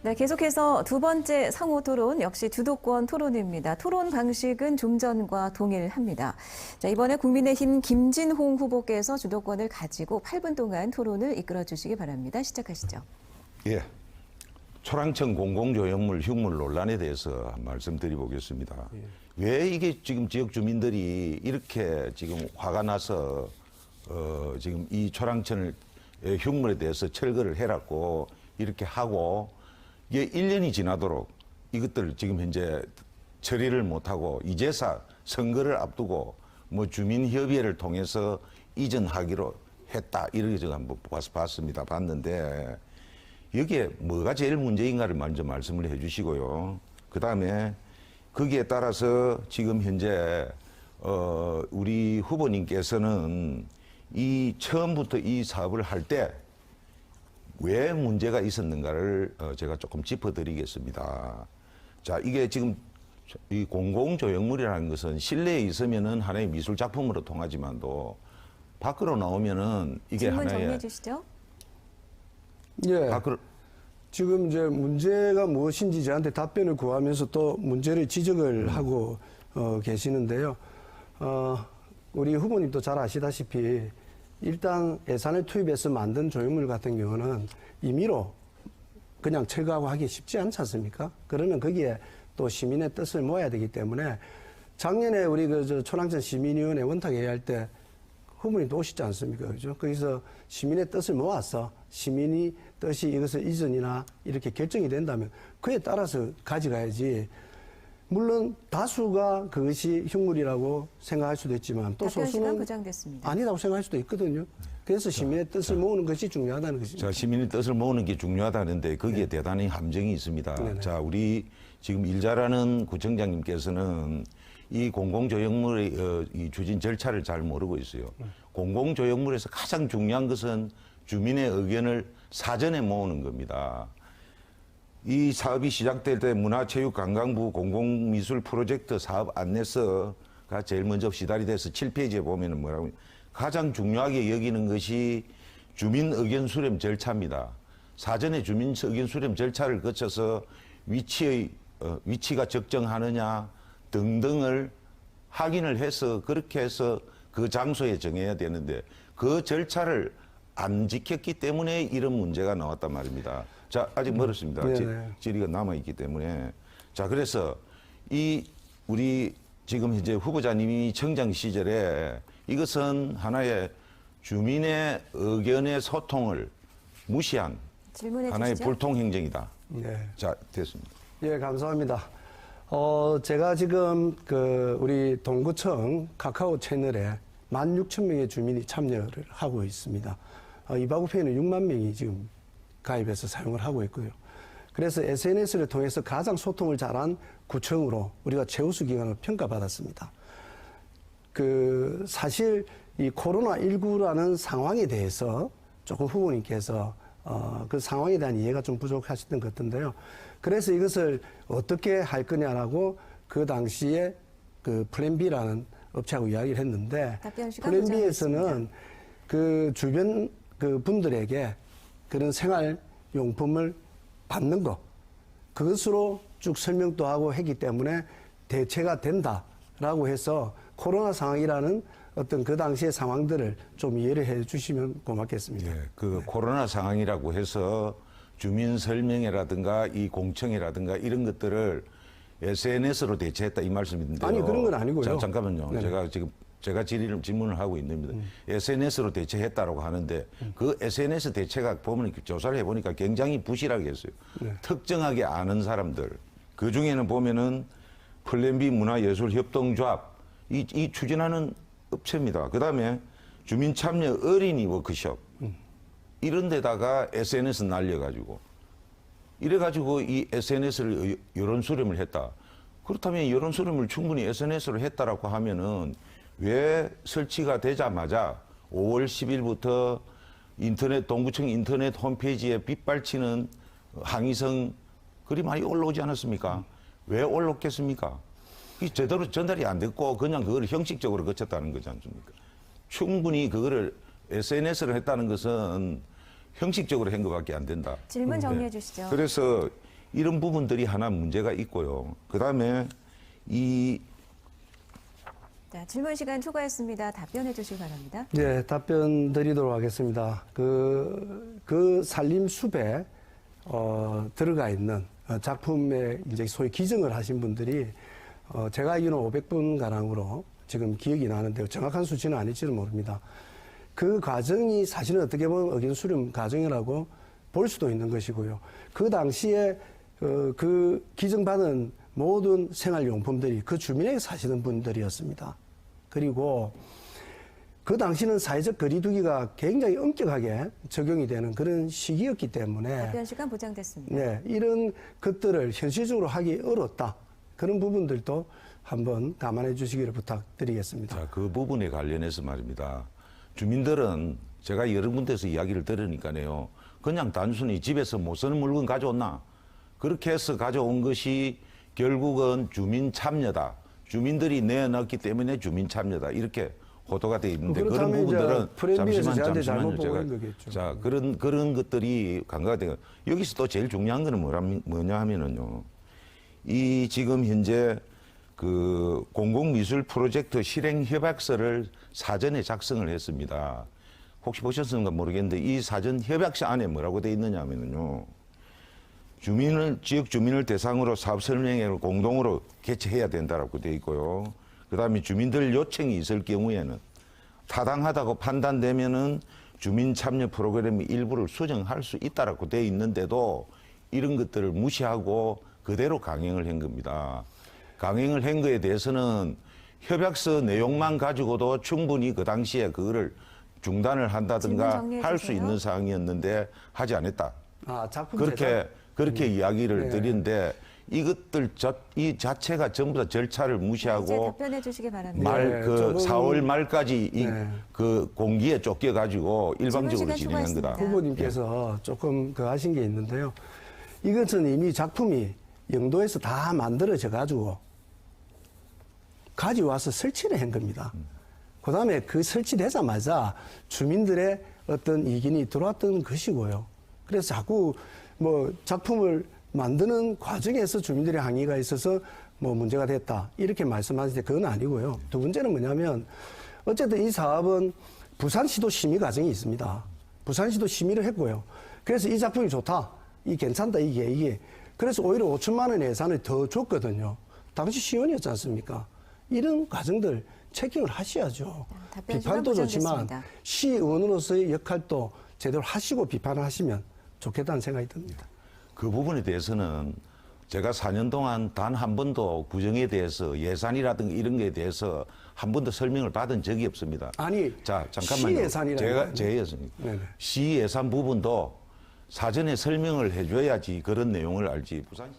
네, 계속해서 두 번째 상호 토론 역시 주도권 토론입니다. 토론 방식은 좀 전과 동일합니다. 자, 이번에 국민의힘 김진홍 후보께서 주도권을 가지고 8분 동안 토론을 이끌어 주시기 바랍니다. 시작하시죠. 예. 초랑천 공공조형물 흉물 논란에 대해서 말씀드려보겠습니다. 왜 이게 지금 지역 주민들이 이렇게 지금 화가 나서 지금 이 초랑천 흉물에 대해서 철거를 해놨고 이렇게 하고 이게 1년이 지나도록 이것들 지금 현재 처리를 못하고 이제사 선거를 앞두고 뭐 주민협의회를 통해서 이전하기로 했다. 이렇게 제가 한번 봤습니다. 봤는데 여기에 뭐가 제일 문제인가를 먼저 말씀을 해 주시고요. 그 다음에 거기에 따라서 지금 현재 우리 후보님께서는 이 처음부터 이 사업을 할 때 왜 문제가 있었는가를 제가 조금 짚어드리겠습니다. 자, 이게 지금 이 공공조형물이라는 것은 실내에 있으면은 하나의 미술 작품으로 통하지만도 밖으로 나오면은 이게 질문 하나의 정리해 주시죠. 예. 밖으로 지금 이제 문제가 무엇인지 저한테 답변을 구하면서 또 문제를 지적을 하고 계시는데요. 우리 후보님도 잘 아시다시피 일단 예산을 투입해서 만든 조형물 같은 경우는 임의로 그냥 철거하고 하기 쉽지 않지 않습니까? 그러면 거기에 또 시민의 뜻을 모아야 되기 때문에 작년에 우리 초랑천 시민위원회 원탁회의 할 때 후보님도 오시지 않습니까? 그죠? 거기서 시민의 뜻을 모아서 시민이 뜻이 이것을 이전이나 이렇게 결정이 된다면 그에 따라서 가져가야지. 물론 다수가 그것이 흉물이라고 생각할 수도 있지만 또 답변 시간 소수는 보장됐습니다. 아니라고 생각할 수도 있거든요. 그래서 시민의 뜻을 모으는 것이 중요하다는 것이죠. 자, 시민의 뜻을 모으는 게 중요하다는데 거기에 대단히 함정이 있습니다. 네네. 자, 우리 지금 일 잘하는 구청장님께서는 이 공공조형물의 이 추진 절차를 잘 모르고 있어요. 공공조형물에서 가장 중요한 것은 주민의 의견을 사전에 모으는 겁니다. 이 사업이 시작될 때 문화체육관광부 공공미술 프로젝트 사업 안내서가 제일 먼저 시달이 돼서 7페이지에 보면은 뭐라고 가장 중요하게 여기는 것이 주민 의견 수렴 절차입니다. 사전에 주민 의견 수렴 절차를 거쳐서 위치가 적정하느냐 등등을 확인을 해서 그렇게 해서 그 장소에 정해야 되는데 그 절차를 안 지켰기 때문에 이런 문제가 나왔단 말입니다. 자, 아직 멀었습니다. 질의가 남아있기 때문에. 자, 그래서 우리 지금 현재 후보자님이 청장 시절에 이것은 하나의 주민의 의견의 소통을 무시한 질문해 하나의 주시죠. 불통행정이다. 네. 자, 됐습니다. 예, 감사합니다. 제가 지금 우리 동구청 카카오 채널에 16,000명의 주민이 참여를 하고 있습니다. 이바구페이는 6만 명이 지금 가입해서 사용을 하고 있고요. 그래서 SNS를 통해서 가장 소통을 잘한 구청으로 우리가 최우수 기관을 평가받았습니다. 사실 이 코로나19라는 상황에 대해서 조금 후보님께서 그 상황에 대한 이해가 좀 부족하셨던 것 같은데요. 그래서 이것을 어떻게 할 거냐라고 그 당시에 그 플랜 B라는 업체하고 이야기를 했는데 플랜 B에서는 그 주변 그 분들에게 그런 생활용품을 받는 거 그것으로 쭉 설명도 하고 했기 때문에 대체가 된다라고 해서 코로나 상황이라는 어떤 그 당시의 상황들을 좀 이해를 해 주시면 고맙겠습니다. 예, 코로나 상황이라고 해서 주민 설명회라든가 이 공청회라든가 이런 것들을 SNS로 대체했다 이 말씀인데요. 아니 그런 건 아니고요. 자, 잠깐만요. 네네. 제가 질문을 하고 있습니다. SNS로 대체했다라고 하는데 그 SNS 대체가 보면 조사를 해보니까 굉장히 부실하게 했어요. 네. 특정하게 아는 사람들 그 중에는 보면은 플랜 B 문화예술협동조합 이 추진하는 업체입니다. 그 다음에 주민참여 어린이 워크숍 이런 데다가 SNS 날려가지고 이래가지고 이 SNS를 여론 수렴을 했다. 그렇다면 여론 수렴을 충분히 SNS로 했다라고 하면은 왜 설치가 되자마자 5월 10일부터 동구청 인터넷 홈페이지에 빗발치는 항의성 글이 많이 올라오지 않았습니까? 왜 올랐겠습니까? 이 제대로 전달이 안 됐고 그냥 그걸 형식적으로 거쳤다는 거지 않습니까? 충분히 그거를 SNS를 했다는 것은 형식적으로 한 것밖에 안 된다. 질문 정리해 주시죠. 그래서 이런 부분들이 하나 문제가 있고요. 그다음에 자, 질문 시간 초과했습니다. 답변해 주시기 바랍니다. 네, 답변 드리도록 하겠습니다. 그 산림숲에 들어가 있는 작품에 이제 소위 기증을 하신 분들이 제가 알기로는 500분 가량으로 지금 기억이 나는데 정확한 수치는 아닐지는 모릅니다. 그 과정이 사실은 어떻게 보면 의견 수렴 과정이라고 볼 수도 있는 것이고요. 그 당시에 그 기증받은 모든 생활용품들이 그 주민에게 사시는 분들이었습니다. 그리고 그 당시는 사회적 거리두기가 굉장히 엄격하게 적용이 되는 그런 시기였기 때문에 답변 시간 보장됐습니다. 네, 이런 것들을 현실적으로 하기 어렵다. 그런 부분들도 한번 감안해 주시기를 부탁드리겠습니다. 자, 그 부분에 관련해서 말입니다. 주민들은 제가 여러 군데서 이야기를 들으니까요. 그냥 단순히 집에서 못 쓰는 물건 가져왔나? 그렇게 해서 가져온 것이 결국은 주민 참여다. 주민들이 내놨기 때문에 주민 참여다. 이렇게 호도가 돼 있는데 그런 부분들은 거겠죠. 그런 것들이 간과가 되고 여기서 또 제일 중요한 거는 뭐냐 하면은요. 이 지금 현재 그 공공미술 프로젝트 실행 협약서를 사전에 작성을 했습니다. 혹시 보셨는가 모르겠는데 이 사전 협약서 안에 뭐라고 돼 있느냐 하면은요. 지역 주민을 대상으로 사업 설명회를 공동으로 개최해야 된다라고 돼 있고요. 그다음에 주민들 요청이 있을 경우에는 타당하다고 판단되면은 주민 참여 프로그램의 일부를 수정할 수 있다라고 돼 있는데도 이런 것들을 무시하고 그대로 강행을 한 겁니다. 강행을 한 거에 대해서는 협약서 내용만 가지고도 충분히 그 당시에 그거를 중단을 한다든가 할 수 있는 사항이었는데 하지 않았다. 작품 그렇게 이야기를 네. 드리는데 이것들 이 자체가 전부 다 절차를 이제 무시하고 답변해 주시기 바랍니다. 4월 말까지 네. 그 공기에 쫓겨 가지고 일방적으로 시간 진행한 거다. 초과했습니다. 후보님께서 조금 하신 게 있는데요. 이것은 이미 작품이 영도에서 다 만들어져 가지고 가져와서 설치를 한 겁니다. 그 다음에 그 설치되자마자 주민들의 어떤 이견이 들어왔던 것이고요. 그래서 자꾸 작품을 만드는 과정에서 주민들의 항의가 있어서 문제가 됐다. 이렇게 말씀하시는데 그건 아니고요. 두 번째는 뭐냐면 어쨌든 이 사업은 부산시도 심의 과정이 있습니다. 부산시도 심의를 했고요. 그래서 이 작품이 좋다. 이 괜찮다. 이게. 그래서 오히려 5천만 원 예산을 더 줬거든요. 당시 시의원이었지 않습니까? 이런 과정들 체킹을 하셔야죠. 비판도 좋지만 시의원으로서의 역할도 제대로 하시고 비판을 하시면 좋겠다는 생각이 듭니다. 그 부분에 대해서는 제가 4년 동안 단 한 번도 구정에 대해서 예산이라든가 이런 거에 대해서 한 번도 설명을 받은 적이 없습니다. 아니, 자, 잠깐만요. 시 예산이라니까요. 제 예산. 네네. 시 예산 부분도 사전에 설명을 해줘야지 그런 내용을 알지. 부산